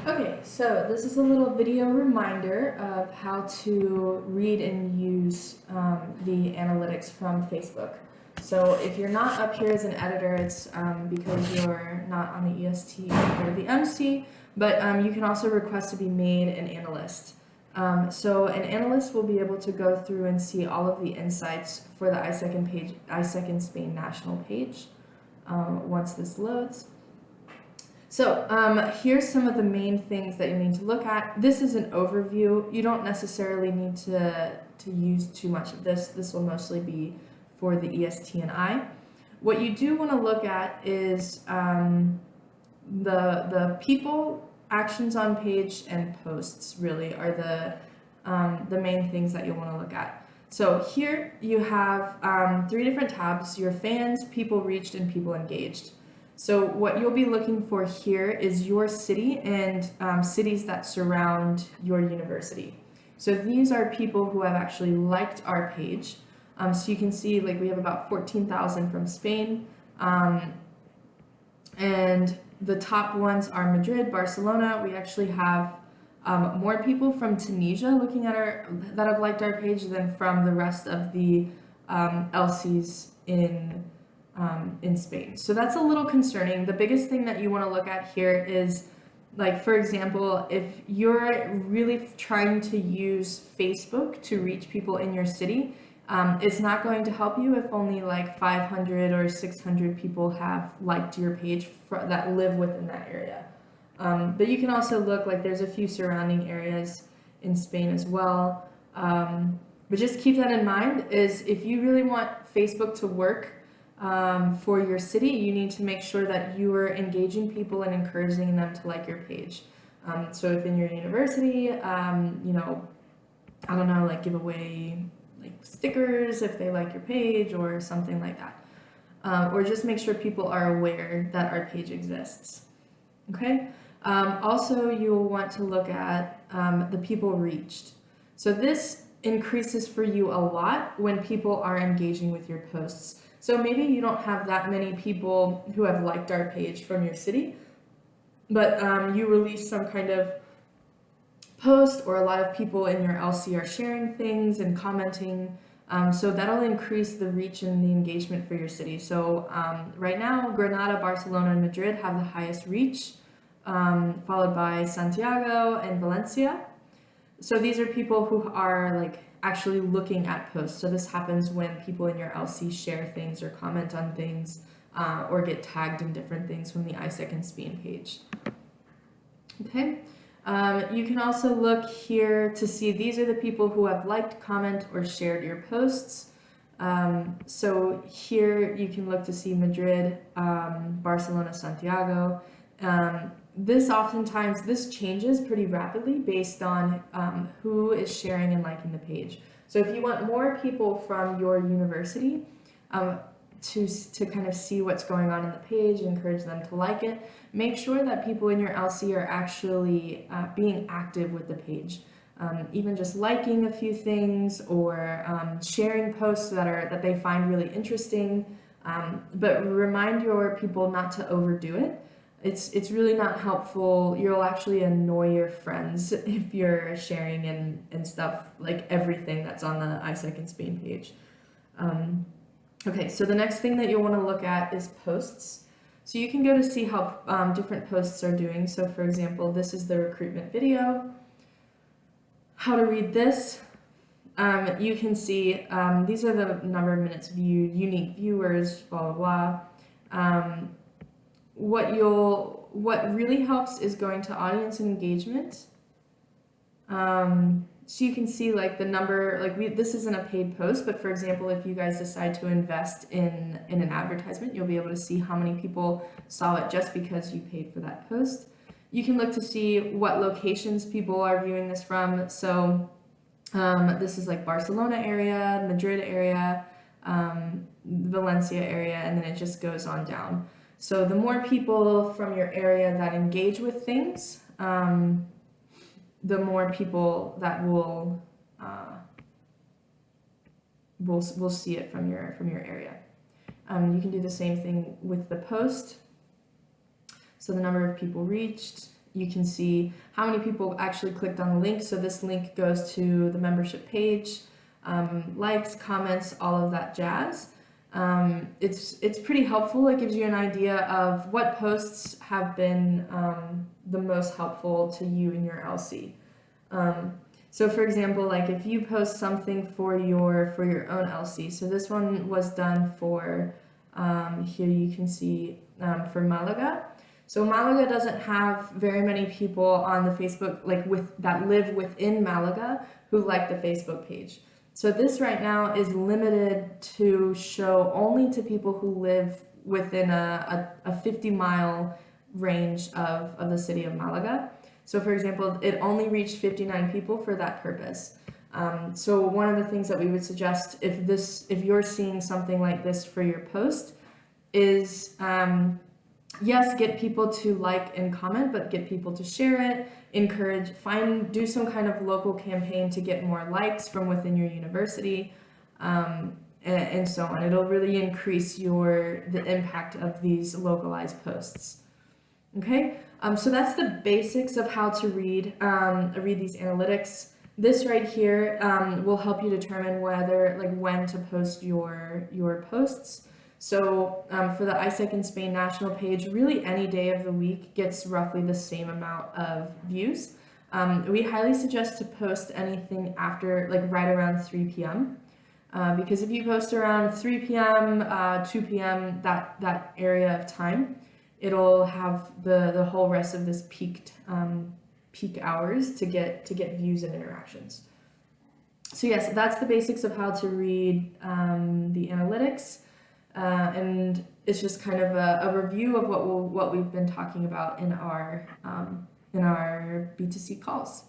Okay, so this is a little video reminder of how to read and use the analytics from Facebook. So if you're not up here as an editor, it's because you're not on the EST or the MC, but you can also request to be made an analyst. So an analyst will be able to go through and see all of the insights for the iSecond Spain national page once this loads. So here's some of the main things that you need to look at. This is an overview. You don't necessarily need to use too much of this. This will mostly be for the EST and I. What you do want to look at is the people, actions on page, and posts really are the main things that you'll want to look at. So here you have 3 different tabs: your fans, people reached, and people engaged. So what you'll be looking for here is your city and cities that surround your university. So these are people who have actually liked our page. So you can see like we have about 14,000 from Spain. And the top ones are Madrid, Barcelona. We actually have more people from Tunisia looking at that have liked our page than from the rest of the LCs in Spain. So that's a little concerning. The biggest thing that you want to look at here is, like, for example, if you're really trying to use Facebook to reach people in your city, it's not going to help you if only like 500 or 600 people have liked your page that live within that area. But you can also look, like, there's a few surrounding areas in Spain as well. But just keep that in mind, is if you really want Facebook to work for your city, you need to make sure that you are engaging people and encouraging them to like your page. So if in your university, you know, I don't know, like give away like stickers if they like your page or something like that. Or just make sure people are aware that our page exists. Okay. Also, you'll want to look at the people reached. So this increases for you a lot when people are engaging with your posts. So maybe you don't have that many people who have liked our page from your city, but you release some kind of post, or a lot of people in your LC are sharing things and commenting. So that'll increase the reach and the engagement for your city. So right now, Granada, Barcelona, and Madrid have the highest reach, followed by Santiago and Valencia. So these are people who are like actually looking at posts. So this happens when people in your LC share things or comment on things or get tagged in different things from the iSecond Spain page. Okay. You can also look here to see these are the people who have liked, comment, or shared your posts. So here you can look to see Madrid, Barcelona, Santiago. This changes pretty rapidly based on who is sharing and liking the page. So if you want more people from your university to kind of see what's going on in the page, encourage them to like it, make sure that people in your LC are actually being active with the page. Even just liking a few things or sharing posts that they find really interesting. But remind your people not to overdo it. It's really not helpful. You'll actually annoy your friends if you're sharing and stuff, like everything that's on the iSecond Spain page. Okay, so the next thing that you'll want to look at is posts. So you can go to see how different posts are doing. So for example, this is the recruitment video. How to read this. You can see these are the number of minutes viewed, unique viewers, blah, blah, blah. What really helps is going to audience engagement. So you can see like the number, like this isn't a paid post, but for example, if you guys decide to invest in an advertisement, you'll be able to see how many people saw it just because you paid for that post. You can look to see what locations people are viewing this from. So this is like Barcelona area, Madrid area, Valencia area, and then it just goes on down. So the more people from your area that engage with things, the more people that will see it from your area. You can do the same thing with the post. So the number of people reached. you can see how many people actually clicked on the link. So this link goes to the membership page, likes, comments, all of that jazz. It's pretty helpful. It gives you an idea of what posts have been the most helpful to you in your LC. So for example, like if you post something for your own LC, so this one was done for, here you can see for Malaga. So Malaga doesn't have very many people on the Facebook, like that live within Malaga who like the Facebook page. So this right now is limited to show only to people who live within a 50-mile range of the city of Malaga. So for example, it only reached 59 people for that purpose. So one of the things that we would suggest if you're seeing something like this for your post is, yes, get people to like and comment, but get people to share it, do some kind of local campaign to get more likes from within your university, and so on. It'll really increase the impact of these localized posts. Okay, so that's the basics of how to read these analytics. This right here will help you determine when to post your posts. So for the ISEC in Spain national page, really any day of the week gets roughly the same amount of views. We highly suggest to post anything after, right around 3 p.m. Because if you post around 3 p.m., 2 p.m., that area of time, it'll have the whole rest of this peak hours to get views and interactions. So yes, that's the basics of how to read the analytics. And it's just kind of a review of what we've been talking about in our B2C calls.